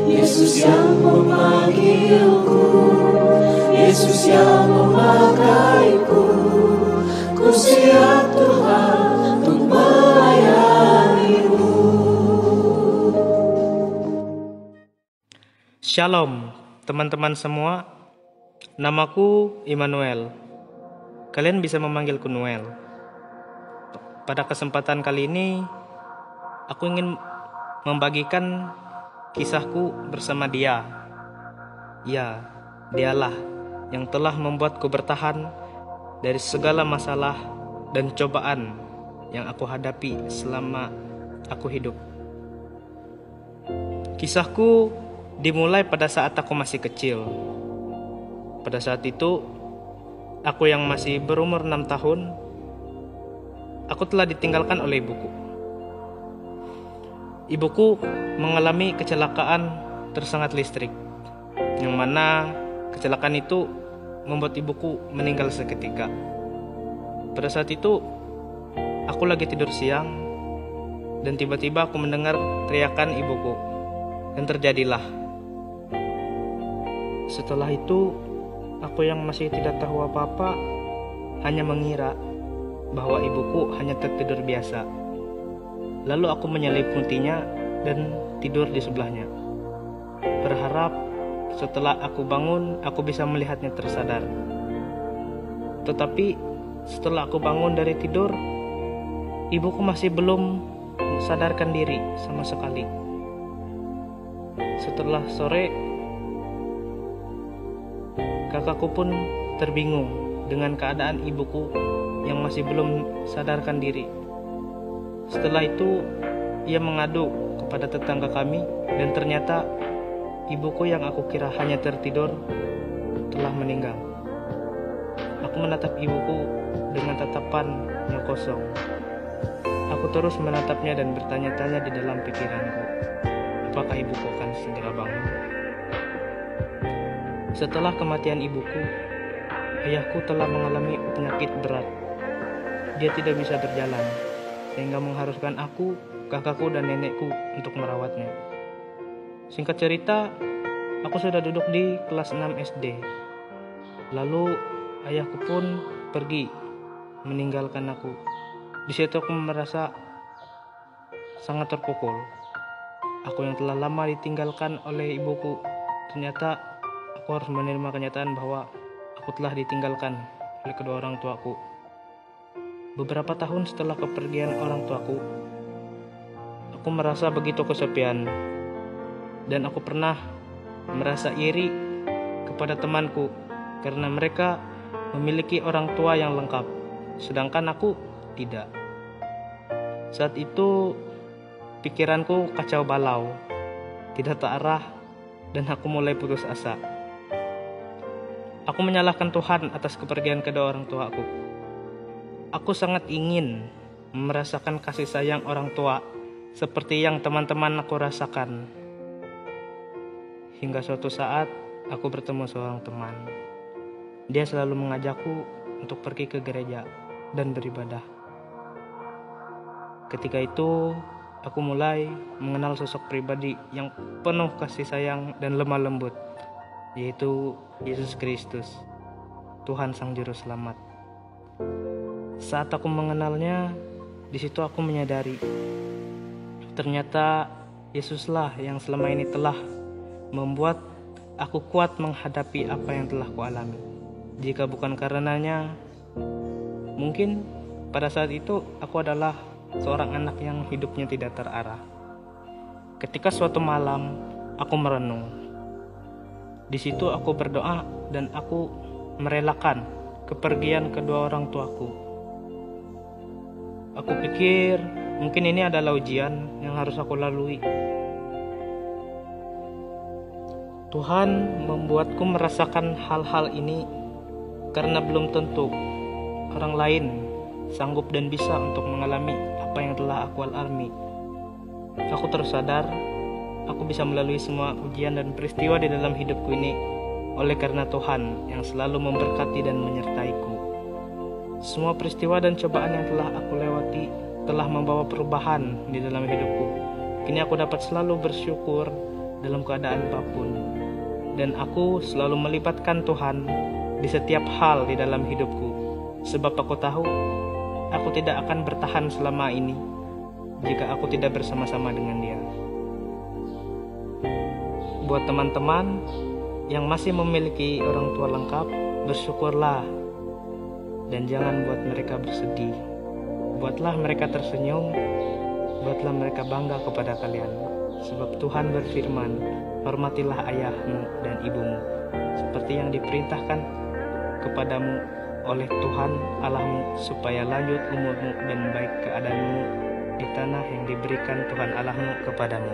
Yesus yang memanggilku, Yesus yang memakaiku, ku siap Tuhan untuk melayani-Mu. Shalom teman-teman semua, namaku Immanuel. Kalian bisa memanggilku Noel. Pada kesempatan kali ini, aku ingin membagikan kisahku bersama Dia. Ya, Dialah yang telah membuatku bertahan dari segala masalah dan cobaan yang aku hadapi selama aku hidup. Kisahku dimulai pada saat aku masih kecil. Pada saat itu, aku yang masih berumur 6 tahun, aku telah ditinggalkan oleh ibuku. Ibuku mengalami kecelakaan tersengat listrik, yang mana kecelakaan itu membuat ibuku meninggal seketika. Pada saat itu, aku lagi tidur siang, dan tiba-tiba aku mendengar teriakan ibuku, dan terjadilah. Setelah itu, aku yang masih tidak tahu apa-apa hanya mengira bahwa ibuku hanya tertidur biasa. Lalu aku menyelimutinya dan tidur di sebelahnya, berharap setelah aku bangun aku bisa melihatnya tersadar. Tetapi setelah aku bangun dari tidur, ibuku masih belum sadarkan diri sama sekali. Setelah sore, kakakku pun terbingung dengan keadaan ibuku yang masih belum sadarkan diri. Setelah itu, ia mengadu kepada tetangga kami, dan ternyata ibuku yang aku kira hanya tertidur telah meninggal. Aku menatap ibuku dengan tatapan yang kosong. Aku terus menatapnya dan bertanya-tanya di dalam pikiranku, apakah ibuku akan segera bangun? Setelah kematian ibuku, ayahku telah mengalami penyakit berat. Dia tidak bisa berjalan, sehingga mengharuskan aku, kakakku, dan nenekku untuk merawatnya. Singkat cerita, aku sudah duduk di kelas 6 SD. Lalu ayahku pun pergi, meninggalkan aku. Di situ aku merasa sangat terpukul. Aku yang telah lama ditinggalkan oleh ibuku, ternyata aku harus menerima kenyataan bahwa aku telah ditinggalkan oleh kedua orang tuaku. Beberapa tahun setelah kepergian orang tuaku, aku merasa begitu kesepian, dan aku pernah merasa iri kepada temanku karena mereka memiliki orang tua yang lengkap, sedangkan aku tidak. Saat itu pikiranku kacau balau, tidak terarah, dan aku mulai putus asa. Aku menyalahkan Tuhan atas kepergian kedua orang tuaku. Aku sangat ingin merasakan kasih sayang orang tua seperti yang teman-teman aku rasakan. Hingga suatu saat aku bertemu seorang teman. Dia selalu mengajakku untuk pergi ke gereja dan beribadah. Ketika itu, aku mulai mengenal sosok pribadi yang penuh kasih sayang dan lemah lembut, yaitu Yesus Kristus, Tuhan Sang Juru Selamat. Saat aku mengenalnya, di situ aku menyadari ternyata Yesuslah yang selama ini telah membuat aku kuat menghadapi apa yang telah kualami. Jika bukan karenanya, mungkin pada saat itu aku adalah seorang anak yang hidupnya tidak terarah. Ketika suatu malam aku merenung, di situ aku berdoa dan aku merelakan kepergian kedua orang tuaku. Aku pikir mungkin ini adalah ujian yang harus aku lalui. Tuhan membuatku merasakan hal-hal ini karena belum tentu orang lain sanggup dan bisa untuk mengalami apa yang telah aku alami. Aku terus sadar aku bisa melalui semua ujian dan peristiwa di dalam hidupku ini oleh karena Tuhan yang selalu memberkati dan menyertaiku. Semua peristiwa dan cobaan yang telah aku lewati telah membawa perubahan di dalam hidupku. Kini aku dapat selalu bersyukur dalam keadaan apapun. Dan aku selalu melibatkan Tuhan di setiap hal di dalam hidupku, sebab aku tahu aku tidak akan bertahan selama ini jika aku tidak bersama-sama dengan Dia. Buat teman-teman yang masih memiliki orang tua lengkap, bersyukurlah dan jangan buat mereka bersedih. Buatlah mereka tersenyum, buatlah mereka bangga kepada kalian. Sebab Tuhan berfirman, hormatilah ayahmu dan ibumu, seperti yang diperintahkan kepadamu oleh Tuhan Allahmu, supaya lanjut umurmu dan baik keadaanmu di tanah yang diberikan Tuhan Allahmu kepadamu.